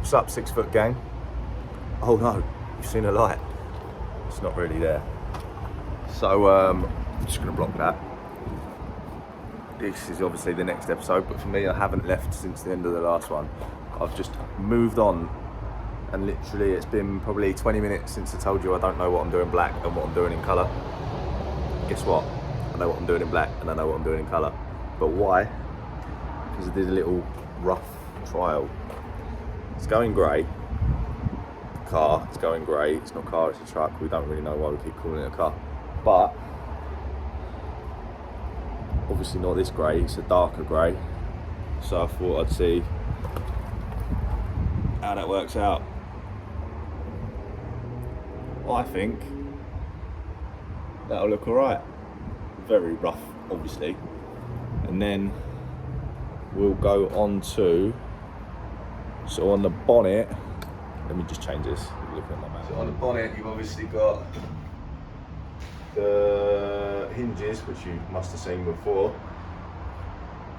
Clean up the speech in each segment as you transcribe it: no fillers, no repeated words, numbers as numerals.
What's up, 6 foot gang? Oh no, you've seen a light. It's not really there. So I'm just gonna block that. This is obviously the next episode, but for me, I haven't left since the end of the last one. I've just moved on, and literally it's been probably 20 minutes since I told you I don't know what I'm doing black and what I'm doing in colour. Guess what? I know what I'm doing in black and I know what I'm doing in colour. But why? Because I did a little rough trial. It's going grey. Car, it's going grey. It's not a car, it's a truck. We don't really know why we keep calling it a car. But obviously not this grey, it's a darker grey. So I thought I'd see how that works out. I think that'll look alright. Very rough, obviously. And then we'll go on to, so on the bonnet, let me just change this. Looking at my map. So on the bonnet, you've obviously got the hinges, which you must have seen before,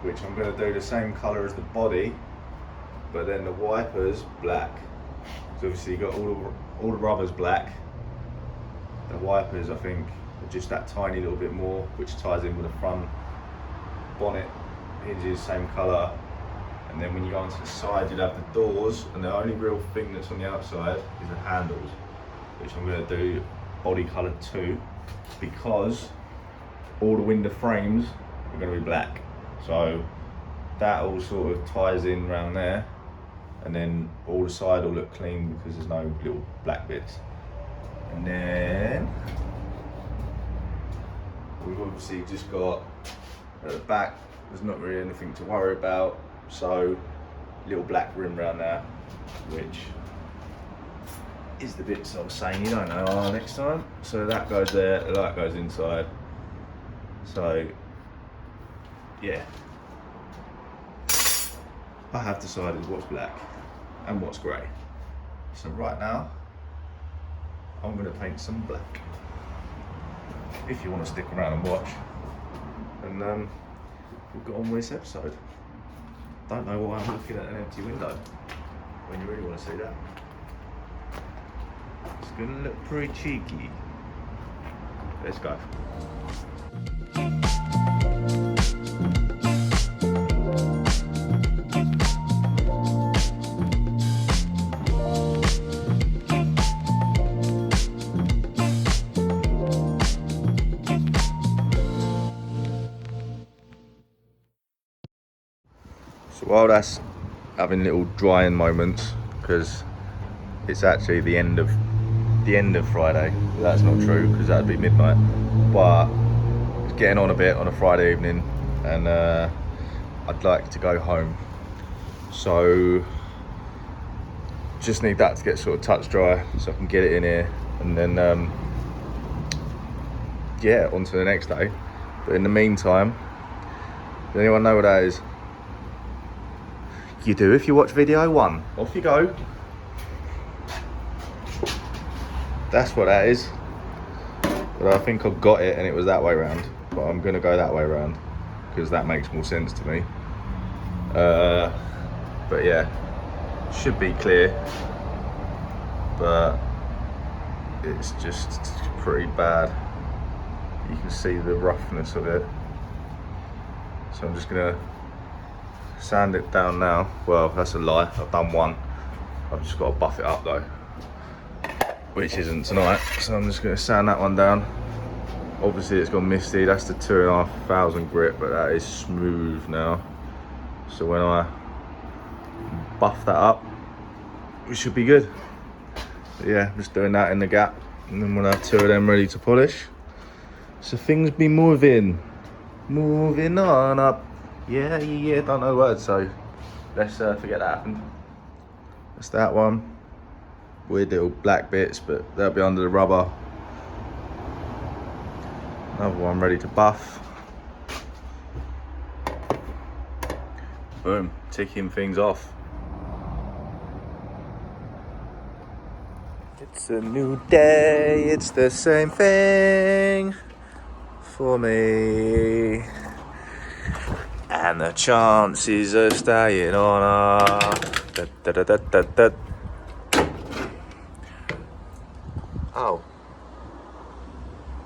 which I'm going to do the same colour as the body, but then the wipers black. So obviously you got all the rubbers black. The wipers, I think, are just that tiny little bit more, which ties in with the front. Bonnet hinges same colour, and then when you go onto the side, you'd have the doors, and the only real thing that's on the outside is the handles, which I'm going to do body colour too, because all the window frames are going to be black. So that all sort of ties in around there, and then all the side will look clean because there's no little black bits. And then we've obviously just got at the back, there's not really anything to worry about, so little black rim around there, which is the bits I was saying you don't know next time. So that goes there, the light goes inside. So yeah, I have decided what's black and what's grey. So right now I'm going to paint some black, if you want to stick around and watch. And we've got on with this episode. Don't know why I'm looking at an empty window when you really want to see that. It's going to look pretty cheeky. Let's go. So while that's having little drying moments, because it's actually the end of Friday. That's not true, because that'd be midnight. But it's getting on a bit on a Friday evening, and I'd like to go home. So just need that to get sort of touch dry, so I can get it in here, and then yeah, on to the next day. But in the meantime, does anyone know what that is? You do if you watch video 1. Off you go. That's what that is. But I think I got it and it was that way round. But I'm gonna go that way round because that makes more sense to me. But yeah, should be clear. But it's just pretty bad. You can see the roughness of it. So I'm just gonna sand it down now. Well, that's a lie, I've done one. I've just got to buff it up though, which isn't tonight. So I'm just going to sand that one down. Obviously it's gone misty, that's the 2,500 grit, but that is smooth now. So when I buff that up, we should be good. But yeah, just doing that in the gap, and then we'll have 2 of them ready to polish. So things be moving on up. Yeah, don't know the words, so let's forget that happened. That's that one. Weird little black bits, but they'll be under the rubber. Another one ready to buff. Boom, ticking things off. It's a new day, it's the same thing for me. And And the chances of staying on are... Da, da, da, da, da, da. Oh.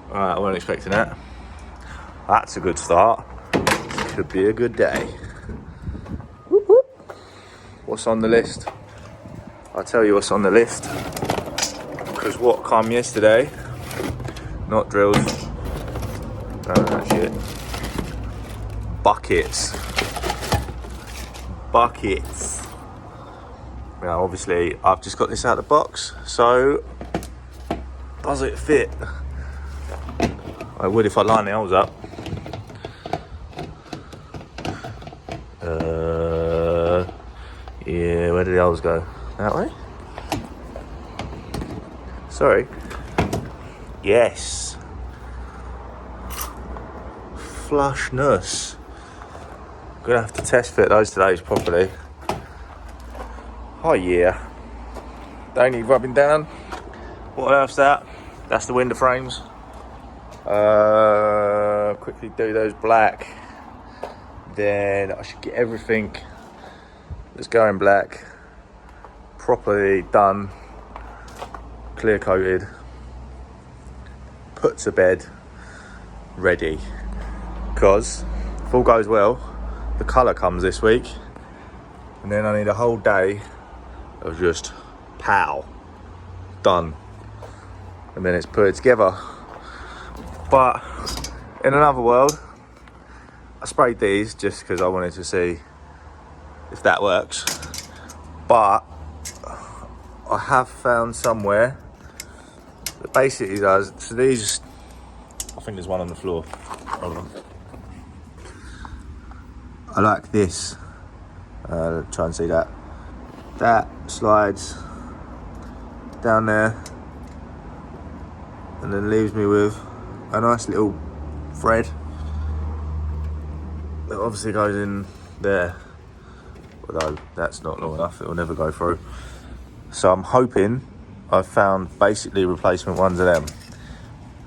Alright, I wasn't expecting that. That's a good start. Could be a good day. Whoop, whoop. What's on the list? I'll tell you what's on the list. Because what come yesterday, not drills, none of that shit. Buckets. Buckets. Now obviously I've just got this out of the box, so does it fit? I would if I line the holes up. Yeah, where did the holes go? That way? Sorry. Yes. Flushness. Gonna have to test fit those today properly. Oh yeah. Don't need rubbing down. What earth's that? That's the window frames. Quickly do those black. Then I should get everything that's going black properly done, clear coated, put to bed, ready. Because if all goes well, the colour comes this week, and then I need a whole day of just pow, done, and then it's put it together. But in another world, I sprayed these just because I wanted to see if that works. But I have found somewhere that basically does. So these, I think there's one on the floor. Hold on. I like this. Try and see that. That slides down there and then leaves me with a nice little thread that obviously goes in there, although that's not long enough, it will never go through. So I'm hoping I've found basically replacement ones of them.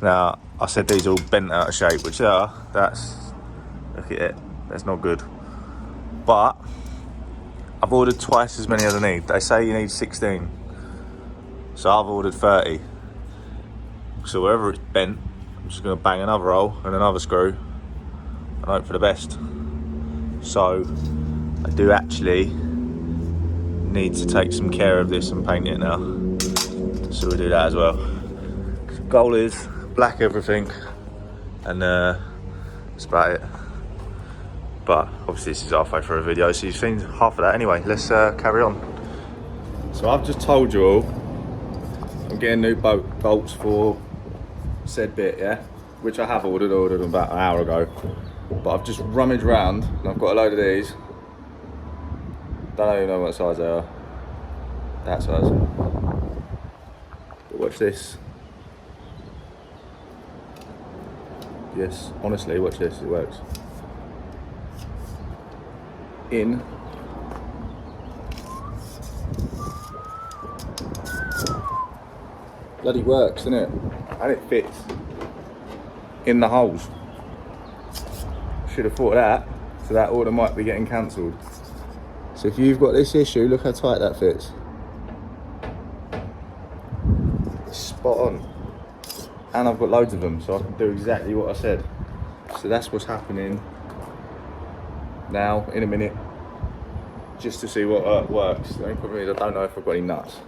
Now I said these are all bent out of shape, which they are. That's, look at it, that's not good. But I've ordered twice as many as I need. They say you need 16, so I've ordered 30. So wherever it's bent, I'm just going to bang another hole and another screw and hope for the best. So I do actually need to take some care of this and paint it now. So we'll do that as well. So goal is black everything, and that's about it. But obviously this is halfway through a video, so you've seen half of that anyway. Let's carry on. So I've just told you all I'm getting new bolts for said bit, yeah, which I have ordered them about an hour ago. But I've just rummaged around and I've got a load of these. Don't even know what size they are. That size. But watch this. Yes, honestly, watch this, it works. In. Bloody works, doesn't it? And it fits in the holes. Should have thought of that, so that order might be getting cancelled. So if you've got this issue, look how tight that fits. Spot on. And I've got loads of them, so I can do exactly what I said. So that's what's happening now, in a minute, just to see what works. The only problem is I don't know if I've got any nuts.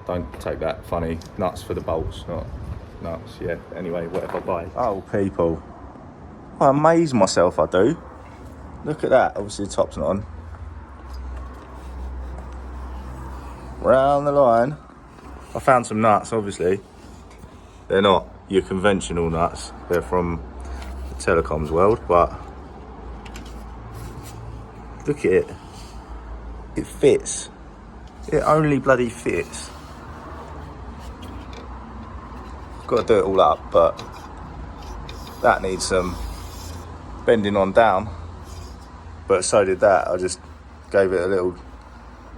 Don't take that funny. Nuts for the bolts, not nuts. Yeah, anyway, whatever I buy. Oh, people. I amaze myself, I do. Look at that, obviously the top's not on. Round the line. I found some nuts, obviously. They're not your conventional nuts. They're from the telecoms world, but look at it. It fits. It only bloody fits. Got to do it all up, but that needs some bending on down. But so did that. I just gave it a little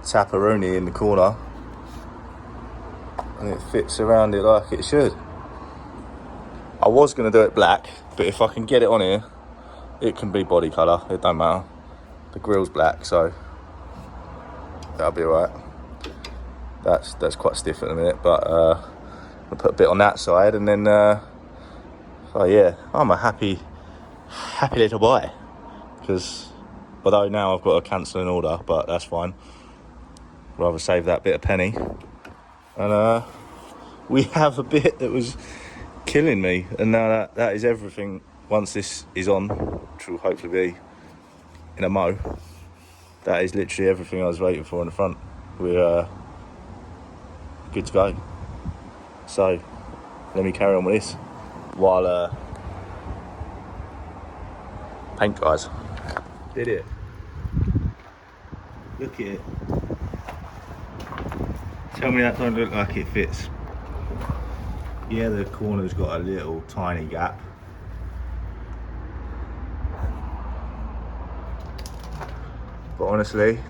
taparoonie in the corner, and it fits around it like it should. I was going to do it black, but if I can get it on here, it can be body colour, it don't matter. The grille's black, so that'll be alright. That's quite stiff at the minute, but I'll put a bit on that side, and then oh yeah, I'm a happy little boy. Because although now I've got to cancel an order, but that's fine. Rather save that bit of penny. And we have a bit that was killing me, and now that is everything. Once this is on, which will hopefully be in a mo, that is literally everything I was waiting for in the front. We're good to go. So let me carry on with this while paint dries. Did it? Look at it. Tell me that don't look like it fits. Yeah, the corner's got a little tiny gap. But honestly,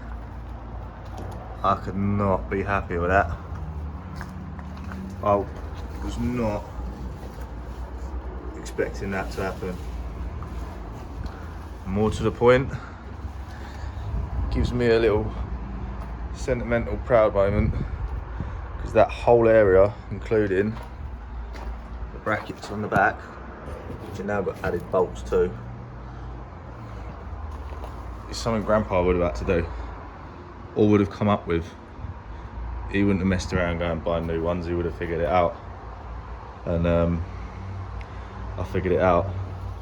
I could not be happy with that. I was not expecting that to happen. More to the point, gives me a little sentimental proud moment, because that whole area, including the brackets on the back, which have now got added bolts too, is something Grandpa would have had to do, or would have come up with. He wouldn't have messed around going and buying new ones, he would have figured it out. And I figured it out,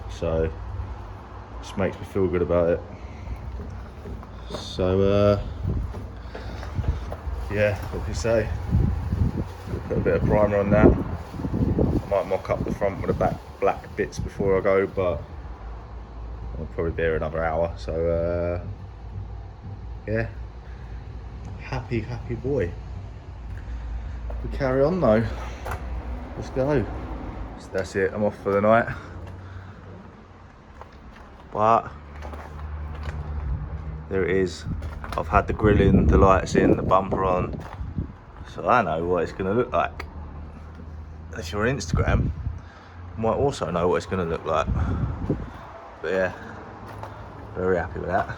so just makes me feel good about it. So yeah, like I say, put a bit of primer on that. I might mock up the front with the back black bits before I go, but I'll probably be here another hour. So yeah, happy boy. We carry on though. Let's go. So that's it, I'm off for the night. But there it is. I've had the grill in, the lights in, the bumper on, so I know what it's going to look like. If you're on Instagram, you might also know what it's going to look like. But yeah, very happy with that.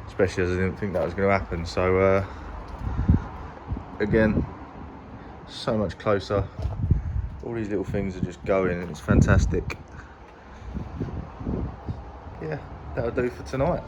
Especially as I didn't think that was going to happen. So again, so much closer. All these little things are just going, and it's fantastic. Yeah, that'll do for tonight.